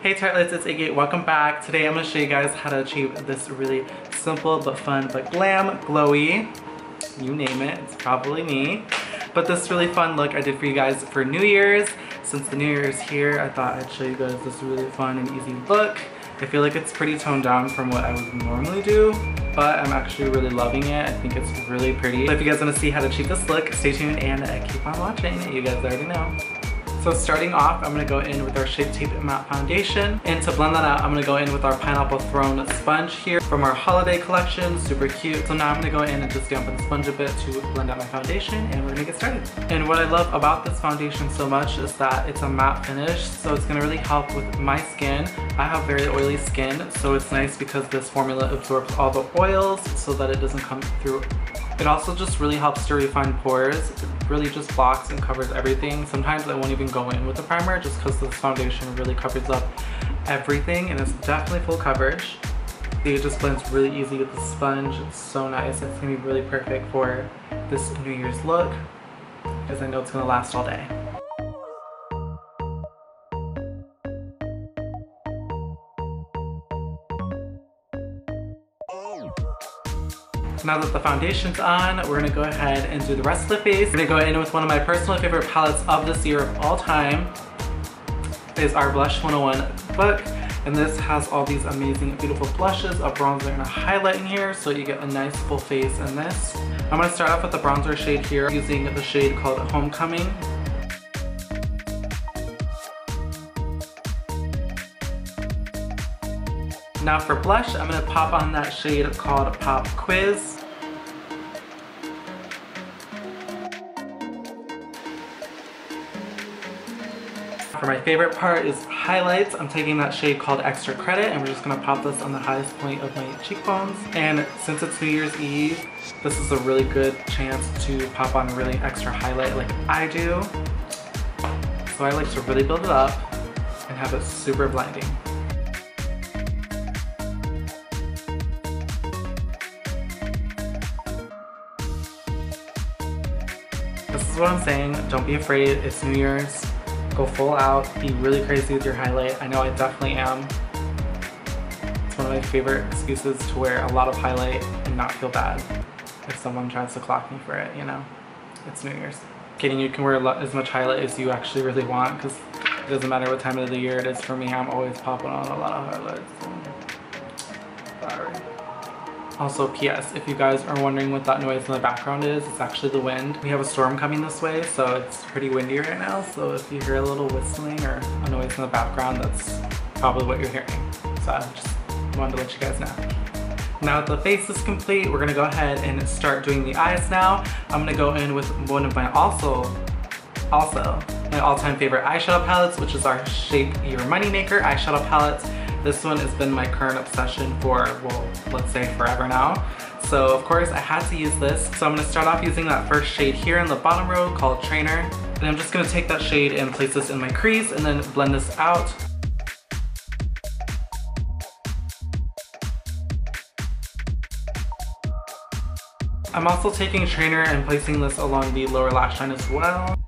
Hey Tartlets, it's Iggy. Welcome back. Today I'm going to show you guys how to achieve this really simple but fun but glam, glowy, you name it, it's probably me. But this really fun look I did for you guys for New Year's. Since the New Year's here, I thought I'd show you guys this really fun and easy look. I feel like it's pretty toned down from what I would normally do, but I'm actually really loving it. I think it's really pretty. So if you guys want to see how to achieve this look, stay tuned and keep on watching. You guys already know. So starting off, I'm going to go in with our Shape Tape Matte Foundation. And to blend that out, I'm going to go in with our Pineapple Throne sponge here from our holiday collection. Super cute. So now I'm going to go in and just dampen the sponge a bit to blend out my foundation, and we're going to get started. And what I love about this foundation so much is that it's a matte finish, so it's going to really help with my skin. I have very oily skin, so it's nice because this formula absorbs all the oils so that it doesn't come through. It also just really helps to refine pores. It really just blocks and covers everything. Sometimes I won't even go in with the primer just because this foundation really covers up everything, and it's definitely full coverage. It just blends really easy with the sponge. It's so nice. It's gonna be really perfect for this New Year's look because I know it's gonna last all day. Now that the foundation's on, we're gonna go ahead and do the rest of the face. We're gonna go in with one of my personal favorite palettes of this year of all time. Is our Blush 101 book. And this has all these amazing, beautiful blushes, a bronzer and a highlight in here, so you get a nice full face in this. I'm gonna start off with the bronzer shade here, using the shade called Homecoming. Now for blush, I'm going to pop on that shade called Pop Quiz. For my favorite part is highlights. I'm taking that shade called Extra Credit, and we're just going to pop this on the highest point of my cheekbones. And since it's New Year's Eve, this is a really good chance to pop on a really extra highlight like I do. So I like to really build it up and have it super blinding. This is what I'm saying, don't be afraid, it's New Year's. Go full out, be really crazy with your highlight. I know I definitely am. It's one of my favorite excuses to wear a lot of highlight and not feel bad if someone tries to clock me for it, you know? It's New Year's. Kidding, you can wear as much highlight as you actually really want, because it doesn't matter what time of the year it is for me, I'm always popping on a lot of highlights. So. Sorry. Also, P.S. if you guys are wondering what that noise in the background is, it's actually the wind. We have a storm coming this way, so it's pretty windy right now. So if you hear a little whistling or a noise in the background, that's probably what you're hearing. So I just wanted to let you guys know. Now that the face is complete, we're gonna go ahead and start doing the eyes now. I'm gonna go in with one of my also my all-time favorite eyeshadow palettes, which is our Shape Your Moneymaker eyeshadow palette. This one has been my current obsession for, well, let's say forever now. So of course I had to use this. So I'm gonna start off using that first shade here in the bottom row called Trainer. And I'm just gonna take that shade and place this in my crease and then blend this out. I'm also taking Trainer and placing this along the lower lash line as well.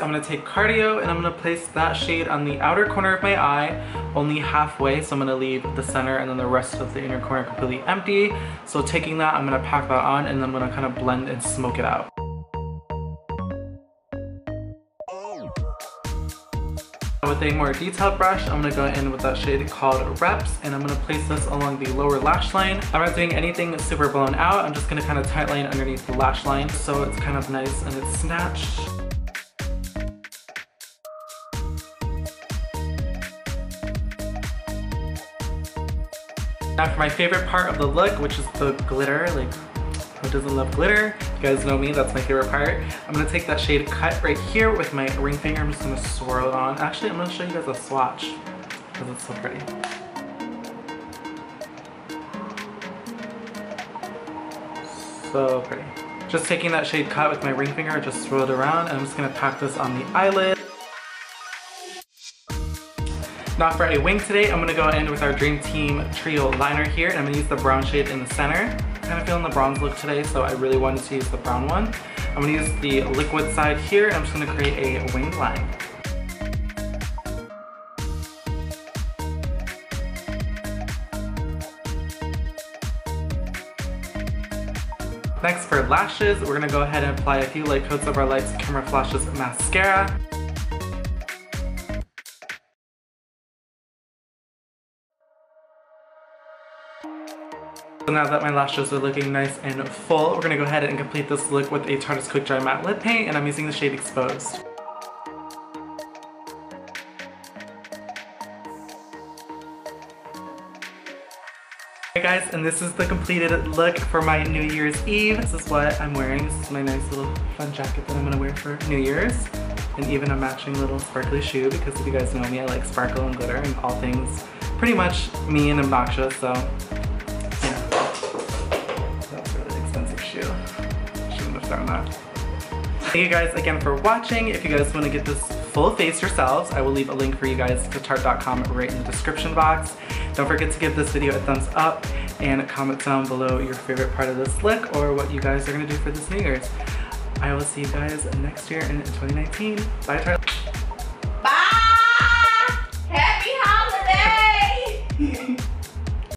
I'm going to take Cardio and I'm going to place that shade on the outer corner of my eye, only halfway, so I'm going to leave the center and then the rest of the inner corner completely empty. So taking that, I'm going to pack that on and then I'm going to kind of blend and smoke it out. With a more detailed brush, I'm going to go in with that shade called Reps, and I'm going to place this along the lower lash line. I'm not doing anything super blown out, I'm just going to kind of tightline underneath the lash line so it's kind of nice and it's snatched. Now for my favorite part of the look, which is the glitter, like who doesn't love glitter? You guys know me, that's my favorite part. I'm gonna take that shade Cut right here with my ring finger. I'm just gonna swirl it on. Actually, I'm gonna show you guys a swatch because it's so pretty. So pretty. Just taking that shade Cut with my ring finger, just swirl it around, and I'm just gonna pack this on the eyelid. Now for a wing today, I'm gonna go in with our Dream Team Trio liner here, and I'm gonna use the brown shade in the center. I'm kind of feeling the bronze look today, so I really wanted to use the brown one. I'm gonna use the liquid side here, and I'm just gonna create a winged line. Next for lashes, we're gonna go ahead and apply a few light coats of our Lights Camera Flashes mascara. So now that my lashes are looking nice and full, we're gonna go ahead and complete this look with a Tarteist Quick Dry Matte Lip Paint, and I'm using the shade Exposed. Hey guys, and this is the completed look for my New Year's Eve. This is what I'm wearing. This is my nice little fun jacket that I'm gonna wear for New Year's. And even a matching little sparkly shoe, because if you guys know me, I like sparkle and glitter and all things pretty much me and obnoxious, so yeah. That's a really expensive shoe. Shouldn't have thrown that. Thank you guys again for watching. If you guys want to get this full face yourselves, I will leave a link for you guys to Tarte.com right in the description box. Don't forget to give this video a thumbs up and comment down below your favorite part of this look or what you guys are going to do for this New Year's. I will see you guys next year in 2019. Bye, Tarte.